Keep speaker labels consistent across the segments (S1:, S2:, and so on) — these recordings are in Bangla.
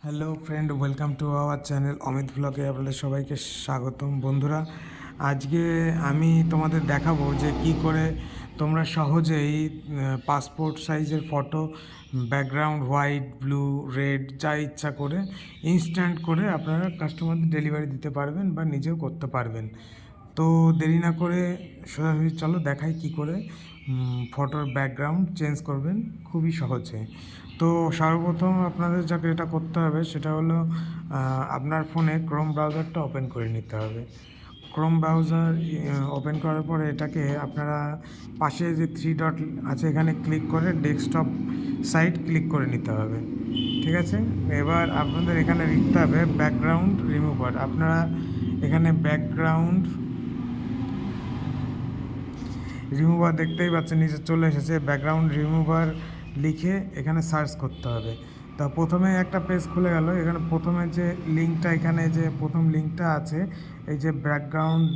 S1: Hello friend, welcome to our channel Amit ব্লগে আপনাদের সবাইকে স্বাগতম। বন্ধুরা, আজকে আমি তোমাদের দেখাবো যে কি করে তোমরা সহজেই পাসপোর্ট সাইজের photo background white, blue, red যা ইচ্ছা করে ইনস্ট্যান্ট করে আপনারা কাস্টমারদের ডেলিভারি দিতে পারবেন বা নিজেও করতে পারবেন। তো দেরি না করে সোজাসুজি চলো দেখাই কি করে ফটোর ব্যাকগ্রাউন্ড চেঞ্জ করবেন খুবই সহজে। তো সর্বপ্রথম আপনাদের যাকে এটা করতে হবে সেটা হলো আপনার ফোনে ক্রোম ব্রাউজারটা ওপেন করে নিতে হবে। ক্রোম ব্রাউজার ওপেন করার পরে এটাকে আপনারা পাশে যে 3 ডট আছে এখানে ক্লিক করে ডেস্কটপ সাইট ক্লিক করে নিতে হবে। ঠিক আছে, এবার আপনাদের এখানে লিখতে হবে ব্যাকগ্রাউন্ড রিমুভার। আপনারা এখানে ব্যাকগ্রাউন্ড রিমুভার দেখতেই পাচ্ছেন, নিচে চলে এসেছে। ব্যাকগ্রাউন্ড রিমুভার লিখে এখানে সার্চ করতে হবে। তা প্রথমে একটা পেজ খুলে গেল। এখানে প্রথমে যে লিঙ্কটা, এখানে যে প্রথম লিঙ্কটা আছে এই যে ব্যাকগ্রাউন্ড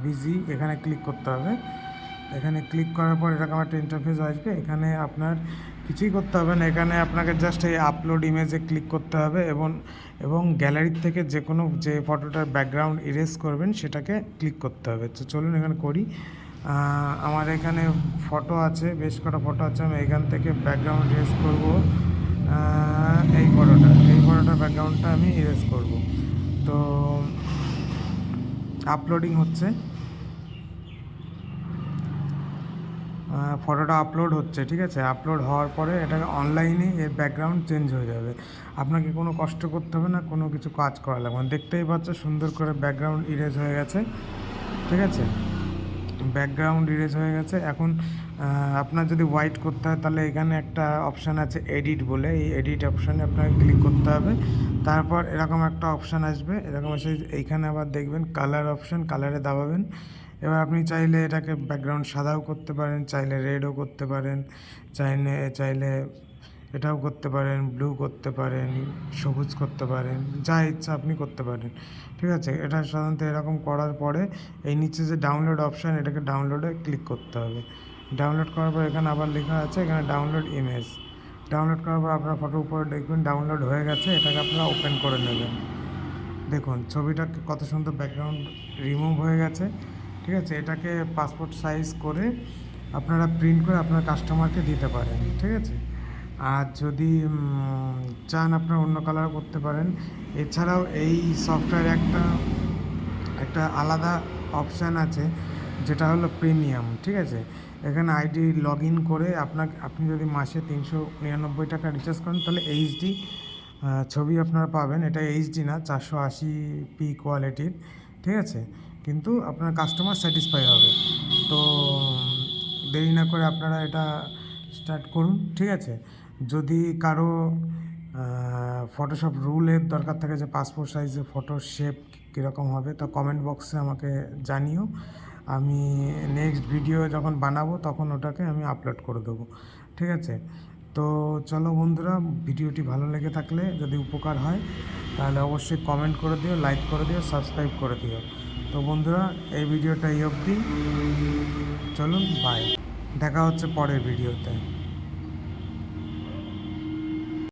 S1: বিজি, এখানে ক্লিক করতে হবে। এখানে ক্লিক করার পর এরকম একটা ইন্টারফেস আসবে। এখানে আপনার কিছুই করতে হবে না, এখানে আপনাকে জাস্ট এই আপলোড ইমেজে ক্লিক করতে হবে এবং গ্যালারির থেকে যে কোনো যে ফটোটার ব্যাকগ্রাউন্ড ইরেজ করবেন সেটাকে ক্লিক করতে হবে। তো চলুন এখানে করি। আমার এখানে ফটো আছে, বেশ কটা ফটো আছে। আমি এখান থেকে ব্যাকগ্রাউন্ড ইরেজ করব। এই ফটোটার ব্যাকগ্রাউন্ডটা আমি ইরেজ করব। তো আপলোডিং হচ্ছে, ফটোটা আপলোড হচ্ছে। ঠিক আছে, আপলোড হওয়ার পরে এটাকে অনলাইনে এর ব্যাকগ্রাউন্ড চেঞ্জ হয়ে যাবে। আপনাকে কোনো কষ্ট করতে হবে না, কোনো কিছু কাজ করা লাগবে না। দেখতেই পাচ্ছ সুন্দর করে ব্যাকগ্রাউন্ড ইরেজ হয়ে গেছে। ঠিক আছে, ব্যাকগ্রাউন্ড ইরেজ হয়ে গেছে। এখন আপনার যদি হোয়াইট করতে হয় তাহলে এখানে একটা অপশান আছে এডিট বলে, এই এডিট অপশানে আপনাকে ক্লিক করতে হবে। তারপর এরকম একটা অপশান আসবে, এরকম এসে এইখানে আবার দেখবেন কালার অপশান, কালারে দাবাবেন। এবার আপনি চাইলে এটাকে ব্যাকগ্রাউন্ড সাদাও করতে পারেন, চাইলে রেডও করতে পারেন, চাইলে এটাও করতে পারেন, ব্লু করতে পারেন, সবুজ করতে পারেন, যা ইচ্ছা আপনি করতে পারেন। ঠিক আছে, এটা সাধারণত এরকম করার পরে এই নিচে যে ডাউনলোড অপশান, এটাকে ডাউনলোডে ক্লিক করতে হবে। ডাউনলোড করার পর এখানে আবার লেখা আছে এখানে ডাউনলোড ইমেজ। ডাউনলোড করার পর আপনার ফটোর উপরে দেখবেন ডাউনলোড হয়ে গেছে। এটাকে আপনারা ওপেন করে নেবেন। দেখুন ছবিটা কত সুন্দর ব্যাকগ্রাউন্ড রিমুভ হয়ে গেছে। ঠিক আছে, এটাকে পাসপোর্ট সাইজ করে আপনারা প্রিন্ট করে আপনার কাস্টমারকে দিতে পারেন। ঠিক আছে, আর যদি চান আপনারা অন্য কালার করতে পারেন। এছাড়াও এই সফটওয়্যার একটা আলাদা অপশান আছে যেটা হলো প্রিমিয়াম। ঠিক আছে, এখানে আইডি লগ ইন করে আপনি যদি মাসে 399 টাকা রিচার্জ করেন তাহলে এইচডি ছবি আপনারা পাবেন। এটা এইচডি না, 480p কোয়ালিটির। ঠিক আছে, কিন্তু আপনার কাস্টমার স্যাটিসফাই হবে। তো দেরি না করে আপনারা এটা স্টার্ট করুন। ঠিক আছে, যদি কারো ফটোশপ রুলের দরকার থাকে যে পাসপোর্ট সাইজের ফটোর শেপ কীরকম হবে, তা কমেন্ট বক্সে আমাকে জানিও। আমি নেক্সট ভিডিও যখন বানাবো তখন ওটাকে আমি আপলোড করে দেবো। ঠিক আছে, তো চলো বন্ধুরা, ভিডিওটি ভালো লেগে থাকলে যদি উপকার হয় তাহলে অবশ্যই কমেন্ট করে দিও, লাইক করে দিও, সাবস্ক্রাইব করে দিও। তো বন্ধুরা, এই ভিডিওটা এই অবধি। চলুন, বাই, দেখা হচ্ছে পরের ভিডিওতে।